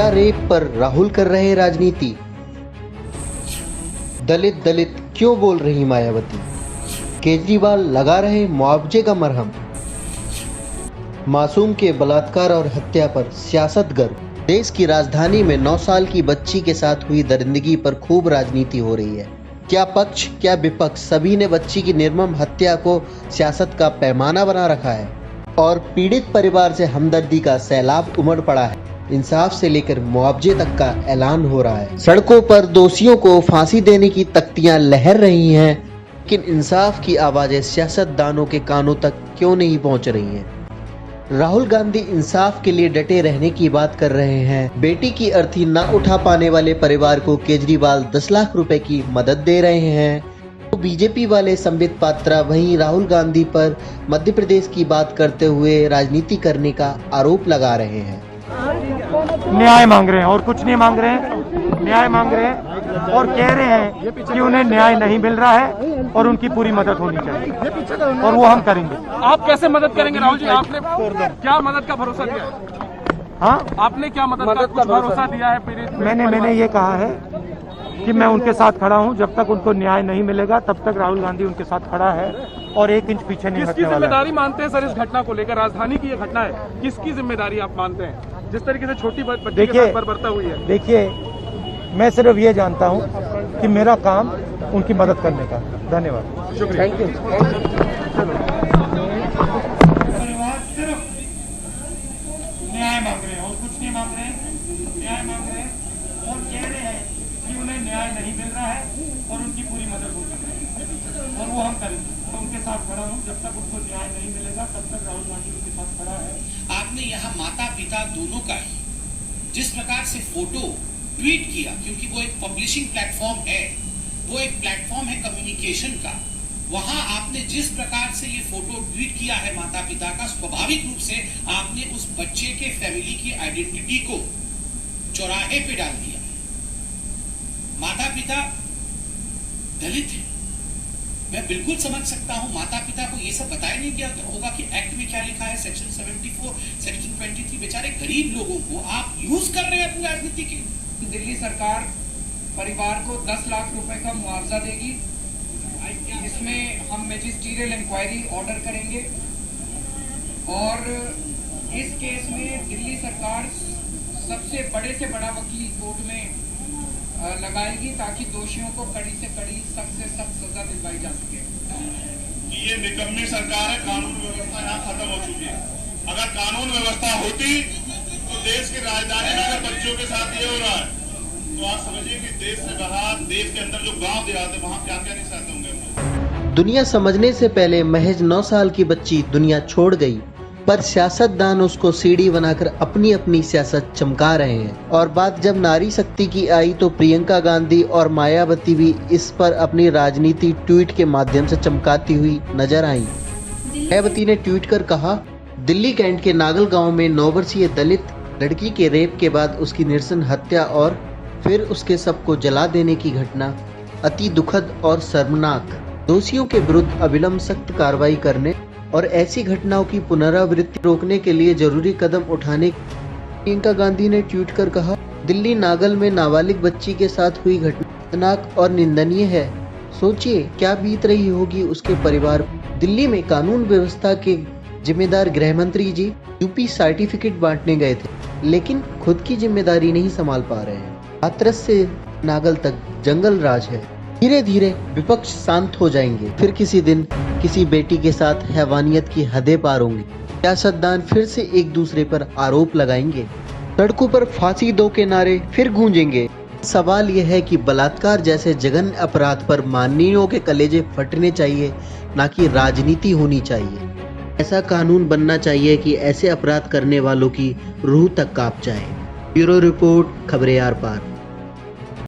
क्या रेप पर राहुल कर रहे राजनीति? दलित दलित क्यों बोल रही मायावती? केजरीवाल लगा रहे मुआवजे का मरहम। मासूम के बलात्कार और हत्या पर सियासत गर्म। देश की राजधानी में 9 साल की बच्ची के साथ हुई दरिंदगी पर खूब राजनीति हो रही है। क्या पक्ष क्या विपक्ष, सभी ने बच्ची की निर्मम हत्या को सियासत का पैमाना बना रखा है और पीड़ित परिवार से हमदर्दी का सैलाब उमड़ पड़ा है। इंसाफ से लेकर मुआवजे तक का ऐलान हो रहा है। सड़कों पर दोषियों को फांसी देने की तख्तियां लहर रही हैं, लेकिन इंसाफ की आवाजें सियासतदानों के कानों तक क्यों नहीं पहुंच रही हैं? राहुल गांधी इंसाफ के लिए डटे रहने की बात कर रहे हैं। बेटी की अर्थी न उठा पाने वाले परिवार को केजरीवाल 10 लाख रुपए की मदद दे रहे हैं। तो बीजेपी वाले संबित पात्रा वहीं राहुल गांधी पर मध्य प्रदेश की बात करते हुए राजनीति करने का आरोप लगा रहे हैं। न्याय मांग रहे हैं और कुछ नहीं मांग रहे हैं, न्याय मांग रहे हैं और कह रहे हैं कि उन्हें न्याय नहीं मिल रहा है और उनकी पूरी मदद होनी चाहिए और वो हम करेंगे। आप कैसे मदद करेंगे राहुल जी? आपने क्या मदद का भरोसा दिया है? हाँ, आपने क्या मदद का भरोसा दिया है पीड़ित? मैंने ये कहा है कि मैं उनके साथ खड़ा हूं। जब तक उनको न्याय नहीं मिलेगा तब तक राहुल गांधी उनके साथ खड़ा है और 1 इंच पीछे नहीं किसकी हटने वाला है। जिम्मेदारी मानते हैं सर इस घटना को लेकर? राजधानी की ये घटना है, किसकी जिम्मेदारी आप मानते हैं जिस तरीके से छोटी बच्ची के साथ बर्बरता हुई है? देखिए, मैं सिर्फ ये जानता हूं कि मेरा काम उनकी मदद करने का। धन्यवाद, शुक्रिया। Thank you. परिवार सिर्फ न्याय मांग रहे हैं और कुछ नहीं मांग रहे हैं, न्याय मांग रहे हैं और कह रहे हैं कि उन्हें न्याय नहीं मिल रहा है और उनकी पूरी मदद होगी और वो हम करेंगे। तो उनके साथ खड़ा हूँ, जब तक उनको न्याय नहीं मिलेगा तब तक राहुल गांधी उनके साथ खड़ा है। आपने यहाँ माता पिता दोनों का ही जिस प्रकार से फोटो ट्वीट किया, क्योंकि वो एक पब्लिशिंग प्लेटफॉर्म है, वो एक प्लेटफॉर्म है कम्युनिकेशन का, वहां आपने जिस प्रकार से ये फोटो ट्वीट किया है माता पिता का, स्वाभाविक रूप से आपने उस बच्चे के फैमिली की आइडेंटिटी को चौराहे पे डाल दिया। माता पिता दलित है, मैं बिल्कुल समझ सकता हूं। माता पिता को ये सब बताया नहीं गया होगा कि एक्ट में क्या लिखा है, सेक्शन 74, सेक्शन 23। बेचारे गरीब लोगों को आप यूज कर रहे हैं अपनी राजनीति के। दिल्ली सरकार परिवार को 10 लाख रुपए का मुआवजा देगी। इसमें हम मैजिस्ट्रियल इंक्वायरी ऑर्डर करेंगे और इस केस में दिल्ली सरकार सबसे बड़े से बड़ा वकील कोर्ट में लगाएगी ताकि दोषियों को कड़ी से कड़ी, सख्त से सख्त सजा दिलवाई जा सके। ये निकम्मी सरकार है, कानून व्यवस्था यहाँ खत्म हो चुकी है। अगर कानून व्यवस्था होती तो देश की राजधानी में अगर बच्चों के साथ ये हो रहा है तो आप समझिए कि देश से बाहर, देश के अंदर जो गांव देहात है वहाँ क्या क्या नहीं सहते होंगे हम लोग। दुनिया समझने से पहले महज 9 साल की बच्ची दुनिया छोड़ गई, पर सियासतदान उसको सीढ़ी बनाकर अपनी अपनी सियासत चमका रहे हैं। और बात जब नारी शक्ति की आई तो प्रियंका गांधी और मायावती भी इस पर अपनी राजनीति ट्वीट के माध्यम से चमकाती हुई नजर आई। मायावती ने ट्वीट कर कहा, दिल्ली कैंट के नागल गांव में 9 वर्षीय दलित लड़की के रेप के बाद उसकी निरसन हत्या और फिर उसके शव को जला देने की घटना अति दुखद और शर्मनाक। दोषियों के विरुद्ध अविलंब सख्त कार्रवाई करने और ऐसी घटनाओं की पुनरावृत्ति रोकने के लिए जरूरी कदम उठाने। प्रियंका गांधी ने ट्वीट कर कहा, दिल्ली नागल में नाबालिग बच्ची के साथ हुई घटना खतरनाक और निंदनीय है। सोचिए क्या बीत रही होगी उसके परिवार। दिल्ली में कानून व्यवस्था के जिम्मेदार गृह मंत्री जी यूपी सर्टिफिकेट बांटने गए थे, लेकिन खुद की जिम्मेदारी नहीं संभाल पा रहे हैं। हाथरस से नागल तक जंगल राज है। धीरे धीरे विपक्ष शांत हो जाएंगे, फिर किसी दिन किसी बेटी के साथ हैवानियत की हदें पार होंगी। सियासतदान फिर से एक दूसरे पर आरोप लगाएंगे, सड़कों पर फांसी दो के नारे फिर गूंजेंगे। सवाल यह है कि बलात्कार जैसे जघन्य अपराध पर माननीयों के कलेजे फटने चाहिए, ना कि राजनीति होनी चाहिए। ऐसा कानून बनना चाहिए कि ऐसे अपराध करने वालों की रूह तक कांप जाए। ब्यूरो रिपोर्ट, खबरें आर पार।